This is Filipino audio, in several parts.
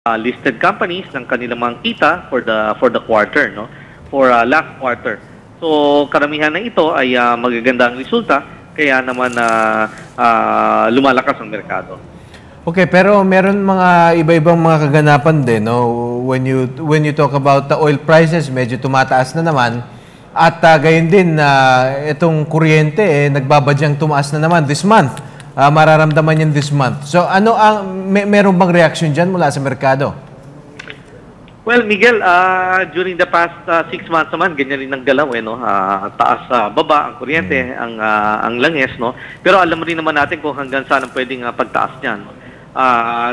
listed companies ng kanilang mga kita for the quarter, no? For last quarter. So karamihan na ito ay magagandang resulta, kaya naman lumalakas ang merkado. Okay, pero meron mga iba-ibang mga kaganapan din, no? When you talk about the oil prices, medyo tumataas na naman. At gayon din itong kuryente nagbabadyang tumaas na naman this month. Mararamdaman yan this month. So ano ang meron bang reaction diyan mula sa merkado? Well, Miguel, during the past 6 months naman, ganyan rin ang galaw, no? Taas baba ang kuryente, ang langis, no? Pero alam rin naman natin kung hanggang saan ang pwedeng pagtaas niyan, no?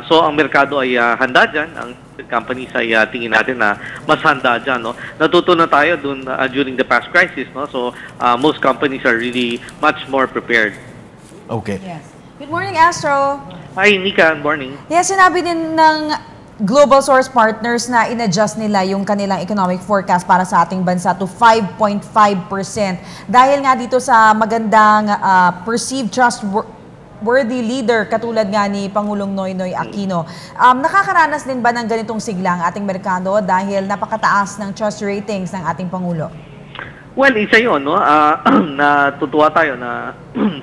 So ang merkado ay handa dyan, ang companies ay tingin natin na mas handa dyan, no? Natutunan tayo dun during the past crisis, no? So most companies are really much more prepared. Okay. Yes. Good morning, Astro. Hi, Nika. Good morning. Yes, sinabi din ng Global Source Partners na in-adjust nila yung kanilang economic forecast para sa ating bansa to 5.5% dahil nga dito sa magandang perceived trustworthy leader katulad nga ni Pangulong Noynoy Aquino. Nakakaranas din ba ng ganitong sigla ang ating merkado dahil napakataas ng trust ratings ng ating Pangulo? Well, isa yun, no? Natutuwa tayo na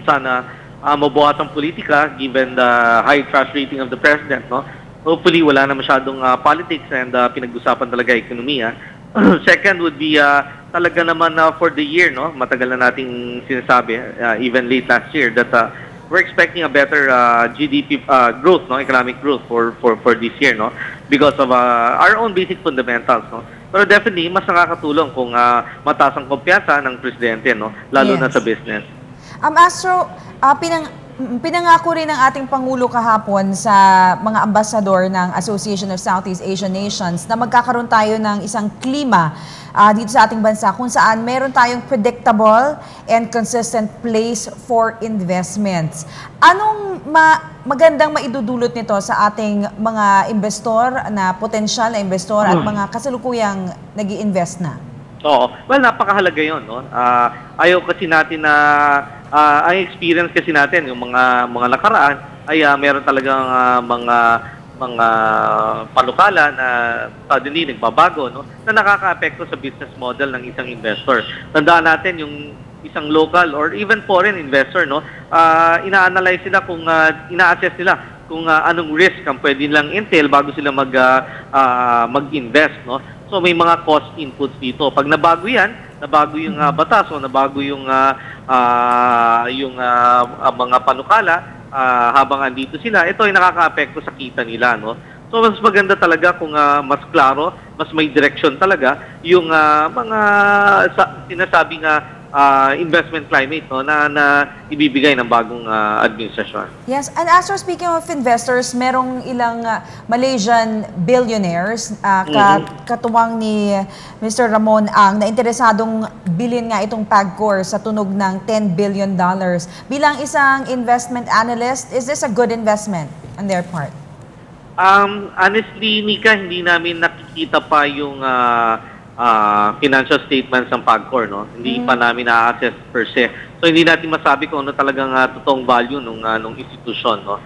sana mabuhat ang politika given the high trust rating of the President, no? Hopefully, wala na masyadong politics and pinag-usapan talaga ekonomiya. Second would be talaga naman for the year, no? Matagal na nating sinasabi, even late last year, that we're expecting a better GDP growth, no? Economic growth for this year, no? Because of our own basic fundamentals, no? Pero definitely, mas nakakatulong kung mataas ang kumpiyansa ng presidente, no? Lalo na sa business. Astro, pinangako rin ng ating Pangulo kahapon sa mga ambasador ng Association of Southeast Asian Nations na magkakaroon tayo ng isang klima dito sa ating bansa kung saan meron tayong predictable and consistent place for investments. Anong magandang maidudulot nito sa ating mga investor na potensyal na investor at mga kasalukuyang nag-i-invest na? Oo. Well, napakahalaga yun, no? Ayaw kasi natin na ang experience kasi natin, yung mga nakaraan, ay meron talagang mga panukala na suddenly nagbabago, no? Na nakaka-apekto sa business model ng isang investor. Tandaan natin yung isang local or even foreign investor, no? Ina-analyze sila kung ina-assess nila kung anong risk ang pwede nilang entail bago sila mag-invest, no? So may mga cost inputs dito. Pag nabago yan, nabago yung batas o nabago yung mga panukala habang andito sila, ito ay nakaka-apekto sa kita nila, no? So mas maganda talaga kung mas klaro, mas may direction talaga yung mga sinasabing investment climate, no, na ibibigay ng bagong administrasyon. Yes, and Astro, speaking of investors, merong ilang Malaysian billionaires katuwang ni Mr. Ramon Ang na interesadong bilhin nga itong PAGCOR sa tunog ng $10 billion. Bilang isang investment analyst, is this a good investment on their part? Honestly, Nika, hindi namin nakikita pa yung financial statements ng PAGCOR, no? Hindi pa namin na-assess per se. So hindi natin masabi kung ano talagang totoong value nung institusyon, no?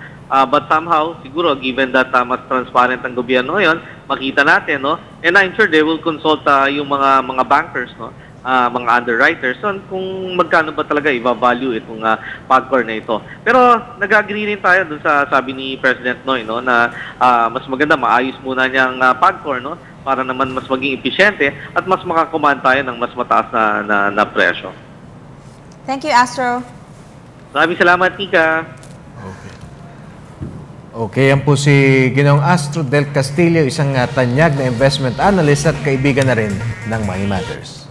But somehow, siguro, given that mas transparent ang gobyerno ngayon, makita natin, no? And I'm sure they will consult yung mga bankers, no? Mga underwriters, so kung magkano ba talaga i-value itong PAGCOR na ito. Pero nag-agree rin tayo dun sa sabi ni President Noy, no, na mas maganda maayos muna niyang PAGCOR, no, para naman mas maging episyente at mas makakumaan tayo ng mas mataas na presyo. Thank you, Astro. Maraming salamat, Nika. Okay, yan po si Ginoong Astro Del Castillo, isang tanyag na investment analyst at kaibigan na rin ng Money Matters.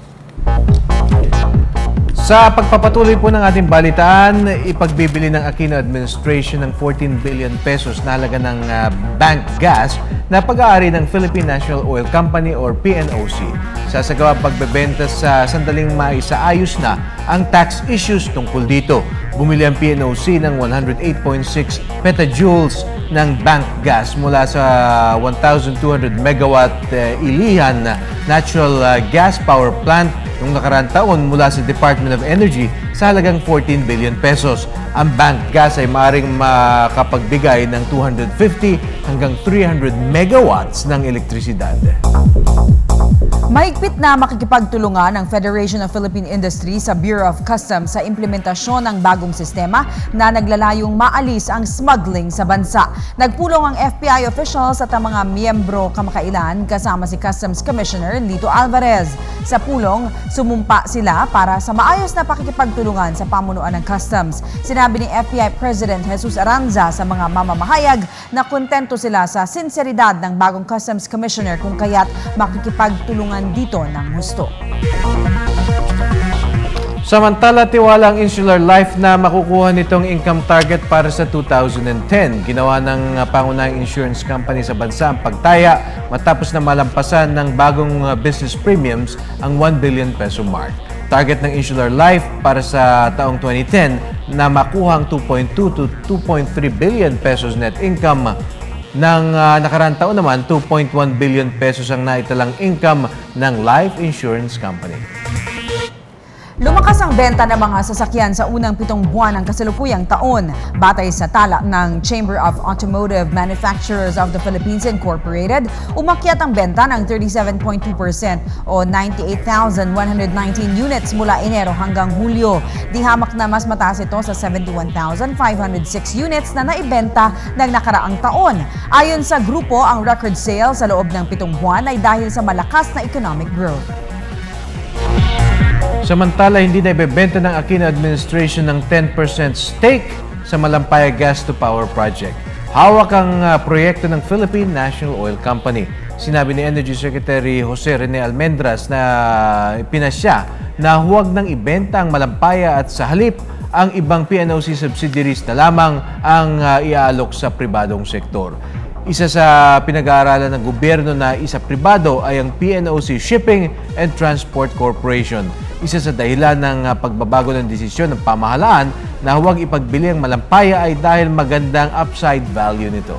Sa pagpapatuloy po ng ating balitaan, ipagbibili ng Aquino Administration ng 14 billion pesos na halaga ng bank gas na pag-aari ng Philippine National Oil Company or PNOC. Sasagawa pagbebenta sa sandaling maisaayos na ang tax issues tungkol dito. Bumili ang PNOC ng 108.6 petajoules ng bank gas mula sa 1,200 megawatt Ilihan natural gas power plant noong nakaraang taon mula sa Department of Energy sa halagang 14 billion pesos. Ang bank gas ay maaaring makapagbigay ng 250 hanggang 300 megawatts ng elektrisidad. Mahigpit na makikipagtulungan ng Federation of Philippine Industry sa Bureau of Customs sa implementasyon ng bagong sistema na naglalayong maalis ang smuggling sa bansa. Nagpulong ang FPI officials at ang mga miyembro kamakailan kasama si Customs Commissioner Lito Alvarez. Sa pulong, sumumpa sila para sa maayos na pakikipagtulungan sa pamunuan ng Customs. Sinabi ni FPI President Jesus Aranza sa mga mamamahayag na kontento sila sa sinseridad ng bagong Customs Commissioner kung kaya't makikipagtulungan dito ng gusto. Samantala, tiwala ang Insular Life na makukuha nitong income target para sa 2010. Ginawa ng pangunahing insurance company sa bansa ang pagtaya matapos na malampasan ng bagong business premiums ang 1 billion peso mark. Target ng Insular Life para sa taong 2010 na makuha ang 2.2 to 2.3 billion pesos net income. Nang nakaraang taon naman, 2.1 billion pesos ang naitalang income ng life insurance company. Lumakas ang benta ng mga sasakyan sa unang 7 buwan ng kasalukuyang taon. Batay sa tala ng Chamber of Automotive Manufacturers of the Philippines Incorporated, umakyat ang benta ng 37.2% o 98,119 units mula Enero hanggang Hulyo. Di hamak na mas mataas ito sa 71,506 units na naibenta ng nakaraang taon. Ayon sa grupo, ang record sales sa loob ng 7 buwan ay dahil sa malakas na economic growth. Samantala, hindi na ibebenta ng Aquino administration ng 10% stake sa Malampaya Gas to Power Project. Hawak ang proyekto ng Philippine National Oil Company. Sinabi ni Energy Secretary Jose Rene Almendras na pinasya na huwag nang ibenta ang Malampaya at sa halip ang ibang PNOC subsidiaries na lamang ang iaalok sa pribadong sektor. Isa sa pinag-aaralan ng gobyerno na isa pribado ay ang PNOC Shipping and Transport Corporation. Isa sa dahilan ng pagbabago ng desisyon ng pamahalaan na huwag ipagbili ang Malampaya ay dahil magandang upside value nito.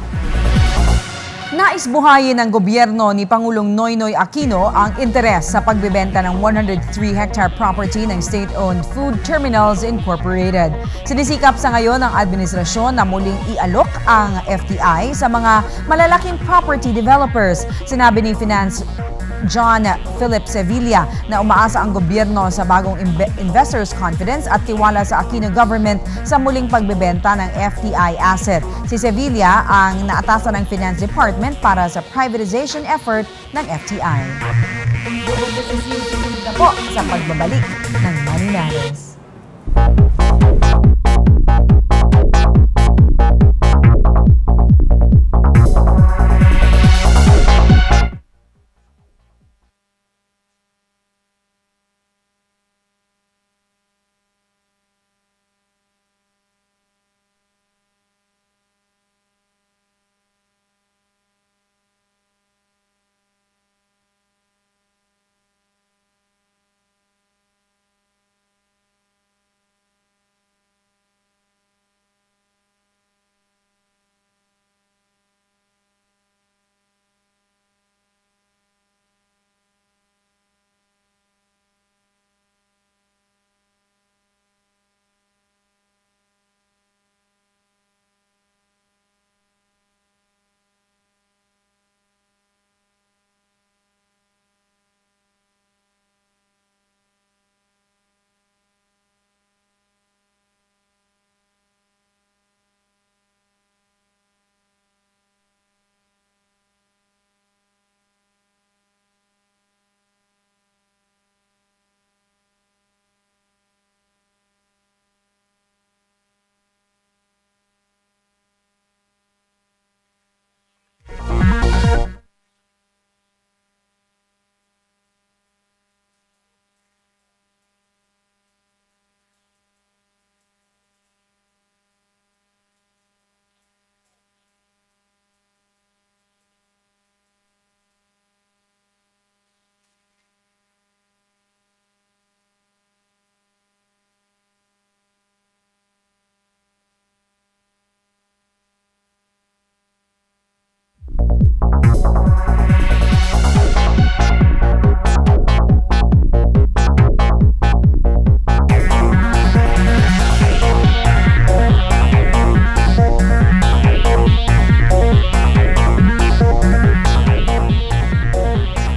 Nais buhayin ng gobyerno ni Pangulong Noynoy Aquino ang interes sa pagbebenta ng 103-hectare property ng State-Owned Food Terminals Incorporated. Sinisikap sa ngayon ng administrasyon na muling ialok ang FTI sa mga malalaking property developers. Sinabi ni Finance John Philip Sevilla na umaasa ang gobyerno sa bagong investors' confidence at tiwala sa Aquino government sa muling pagbebenta ng FTI asset. Si Sevilla ang naatasan ng Finance Department para sa privatization effort ng FTI. Na po sa pagbabalik ng Money Matters.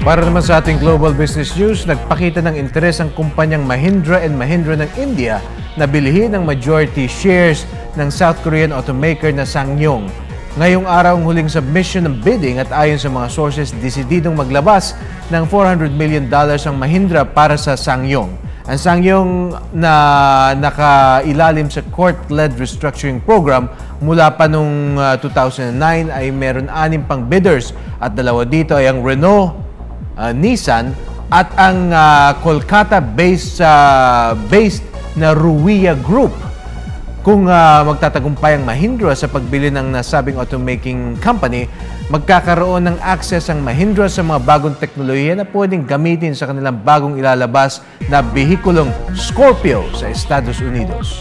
Para naman sa ating Global Business News, nagpakita ng interes ang kumpanyang Mahindra & Mahindra ng India na bilhin ang majority shares ng South Korean automaker na SsangYong. Ngayong araw ang huling submission ng bidding at ayon sa mga sources, desididong maglabas ng $400 million ang Mahindra para sa SsangYong. Ang SsangYong na nakailalim sa court-led restructuring program mula pa noong 2009 ay meron 6 pang bidders at 2 dito ay ang Renault, Nissan at ang Kolkata-based na Ruia Group. Kung magtatagumpay ang Mahindra sa pagbili ng nasabing automaking company, magkakaroon ng access ang Mahindra sa mga bagong teknolohiya na pwedeng gamitin sa kanilang bagong ilalabas na behikulong Scorpio sa Estados Unidos.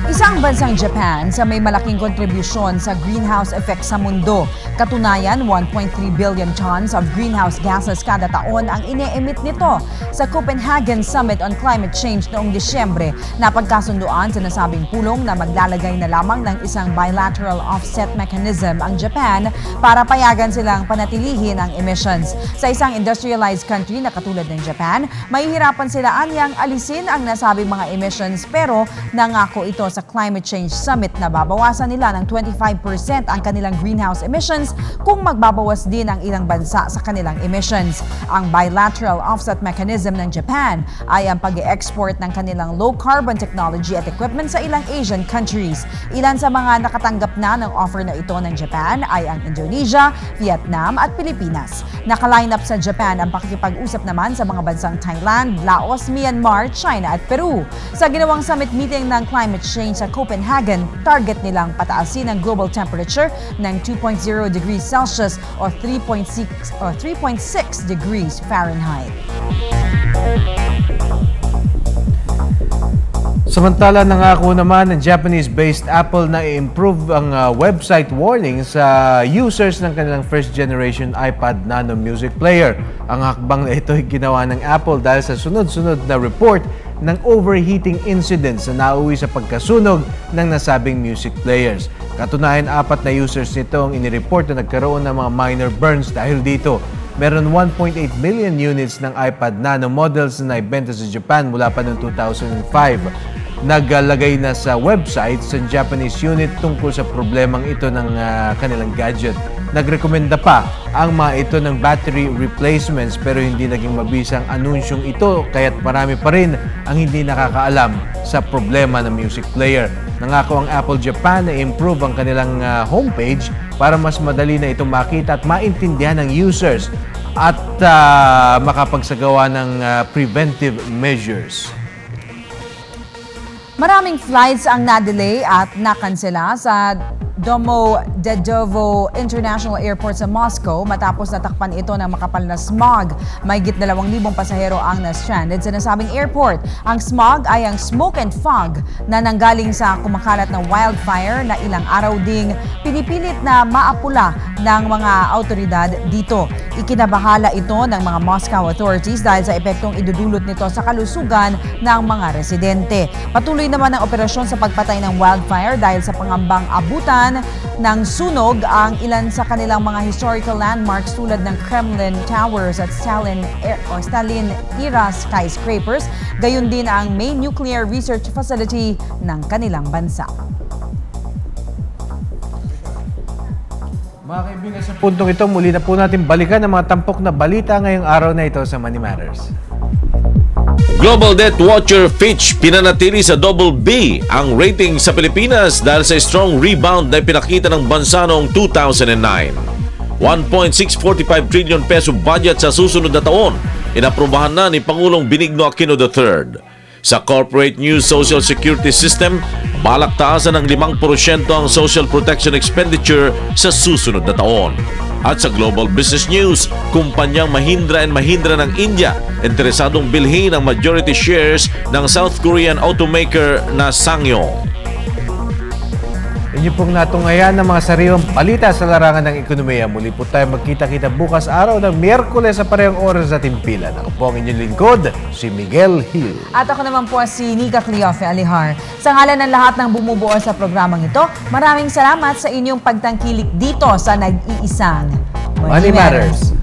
Isang bansang Japan sa may malaking kontribusyon sa greenhouse effect sa mundo. Katunayan, 1.3 billion tons of greenhouse gases kada taon ang ine-emit nito. Sa Copenhagen Summit on Climate Change noong Disyembre, napagkasunduan sa nasabing pulong na maglalagay na lamang ng isang bilateral offset mechanism ang Japan para payagan silang panatilihin ang emissions. Sa isang industrialized country na katulad ng Japan, mahihirapan sila anyang alisin ang nasabing mga emissions pero nangako ito sa Climate Change Summit na babawasan nila ng 25% ang kanilang greenhouse emissions kung magbabawas din ang ilang bansa sa kanilang emissions. Ang bilateral offset mechanism ng Japan ay ang pag-export ng kanilang low-carbon technology at equipment sa ilang Asian countries. Ilan sa mga nakatanggap na ng offer na ito ng Japan ay ang Indonesia, Vietnam at Pilipinas. Nakaline up sa Japan ang pakikipag-usap naman sa mga bansang Thailand, Laos, Myanmar, China at Peru. Sa ginawang summit meeting ng climate change sa Copenhagen, target nilang pataasin ang global temperature ng 2.0 degrees Celsius o 3.6 degrees Fahrenheit. Samantala, nangako naman ng Japanese-based Apple na i-improve ang website warning sa users ng kanilang first-generation iPad Nano music player. Ang hakbang na ito ay ginawa ng Apple dahil sa sunod-sunod na report ng overheating incidents na nauwi sa pagkasunog ng nasabing music players. Katunayan, 4 na users nito ang inireport na nagkaroon ng mga minor burns dahil dito. Meron 1.8 million units ng iPad Nano models na naibenta sa Japan mula pa noong 2005. Naglagay na sa website sa Japanese unit tungkol sa problemang ito ng kanilang gadget. Nagrekomenda pa ang mga ito ng battery replacements pero hindi naging mabisa ang anunsyong ito kaya't marami pa rin ang hindi nakakaalam sa problema ng music player. Nangako ang Apple Japan na improve ang kanilang homepage para mas madali na itong makita at maintindihan ng users at makapagsagawa ng preventive measures. Maraming flights ang na-delay at nakansela sa Domodedovo International Airport sa Moscow matapos natakpan ito ng makapal na smog. Mahigit 2,000 pasahero ang na-stranded sa nasabing airport. Ang smog ay ang smoke and fog na nanggaling sa kumakalat na wildfire na ilang araw ding pinipilit na maapula ng mga autoridad dito. Ikinabahala ito ng mga Moscow authorities dahil sa epektong idudulot nito sa kalusugan ng mga residente. Patuloy naman ang operasyon sa pagpatay ng wildfire dahil sa pangambang abutan ng sunog ang ilan sa kanilang mga historical landmarks tulad ng Kremlin Towers at Stalin-era skyscrapers, gayon din ang main nuclear research facility ng kanilang bansa. Mga kaibigan, sa puntong ito, muli na po natin balikan ang mga tampok na balita ngayong araw na ito sa Money Matters. Global Debt Watcher Fitch pinanatili sa BB ang rating sa Pilipinas dahil sa strong rebound na ipinakita ng bansa noong 2009. 1.645 trillion peso budget sa susunod na taon, inaprubahan na ni Pangulong Benigno Aquino III. Sa Corporate News Social Security System, balak taasan ng 5% ang social protection expenditure sa susunod na taon. At sa Global Business News, kumpanyang Mahindra & Mahindra ng India interesadong bilhin ang majority shares ng South Korean automaker na SsangYong. Inyo pong natungayan ng mga sariwang balita sa larangan ng ekonomiya. Muli po tayo magkita-kita bukas araw ng Miyerkules sa parehong oras sa timpilan. Ako po ang inyong lingkod, si Miguel Hill. At ako naman po si Nika Cleofe Alihar. Sa ngalan ng lahat ng bumubuo sa programang ito, maraming salamat sa inyong pagtangkilik dito sa nag-iisang Money Matters.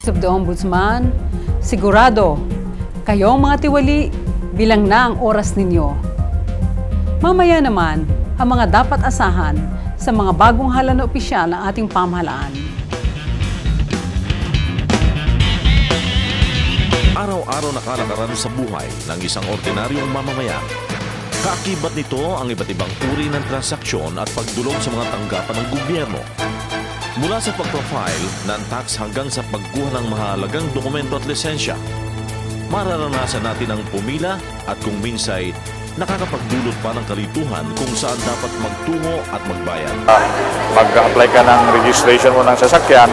Office of the Ombudsman, sigurado, kayong mga tiwali, bilang na ang oras ninyo. Mamaya naman, ang mga dapat asahan sa mga bagong hala na opisyal ng ating pamahalaan. Araw-araw na kalakaran sa buhay ng isang ordinaryong mamamayan. Kaakibat nito ang iba't ibang uri ng transaksyon at pagdulog sa mga tanggapan ng gobyerno. Mula sa pag-profile ng tax hanggang sa pagkuha ng mahalagang dokumento at lisensya, mararanasan natin ang pumila at kung minsay nakakapagdulot pa ng kalituhan kung saan dapat magtungo at magbayad. Mag-apply ka ng registration mo ng sasakyan,